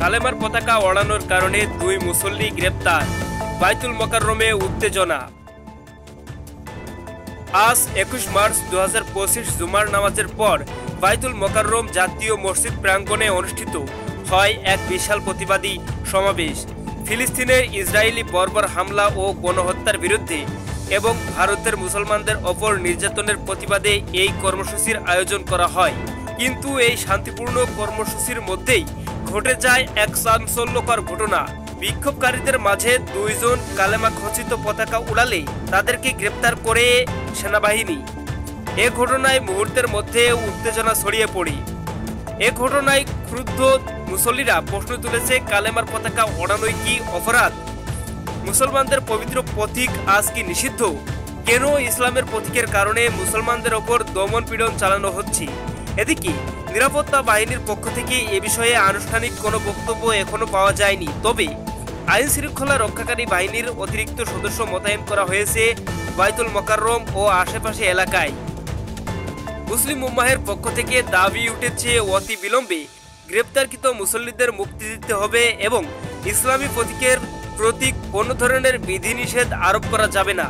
কালেমার পতাকা ওড়ানোর কারণে 2 মুসল্লি গ্রেপ্তার। বাইতুল মোকাররমে উত্তেজনা। আজ 21 মার্চ 2025 জুমার নামাজের পর বাইতুল মোকাররম জাতীয় মসজিদ প্রাঙ্গণে অনুষ্ঠিত হয় এক বিশাল প্রতিবাদী সমাবেশ। ফিলিস্তিনের ইসরায়েলি বর্বর হামলা ও গণহত্যার বিরুদ্ধে এবং ভারতের মুসলমানদের ওপর নির্যাতনের প্রতিবাদে এই কর্মসূচির আয়োজন করা হয়। কিন্তু এই শান্তিপূর্ণ কর্মসূচির মধ্যেই ঘটে যায় এক চাঞ্চল্যকর ঘটনা। বিক্ষোভকারীদের মাঝে 2 জন কালেমা খচিত পতাকা উড়ালে তাদেরকে গ্রেপ্তার করে সেনাবাহিনী। এ ঘটনায় মুহূর্তের মধ্যে উত্তেজনা ছড়িয়ে পড়ে। এ ঘটনায় ক্রুদ্ধ মুসল্লিরা প্রশ্ন তুলেছে, কালেমার পতাকা ওড়ানোই কি অপরাধ? মুসলমানদের পবিত্র প্রতীক আজ কি নিষিদ্ধ? কেন ইসলামের প্রতীকের কারণে মুসলমানদের ওপর দমন পীড়ন চালানো হচ্ছে? এদিকে নিরাপত্তা বাহিনীর পক্ষ থেকে এ বিষয়ে আনুষ্ঠানিক কোনো বক্তব্য এখনো পাওয়া যায়নি। তবে আইন শৃঙ্খলা রক্ষাকারী বাহিনীর অতিরিক্ত সদস্য মোতায়েন করা হয়েছে বাইতুল মোকাররম ও আশেপাশে এলাকায়। মুসলিম উম্মাহের পক্ষ থেকে দাবি উঠেছে, অতি বিলম্বে গ্রেপ্তারকৃত মুসল্লিদের মুক্তি দিতে হবে এবং ইসলামী প্রতীকের প্রতীক কোনো ধরনের বিধিনিষেধ আরোপ করা যাবে না।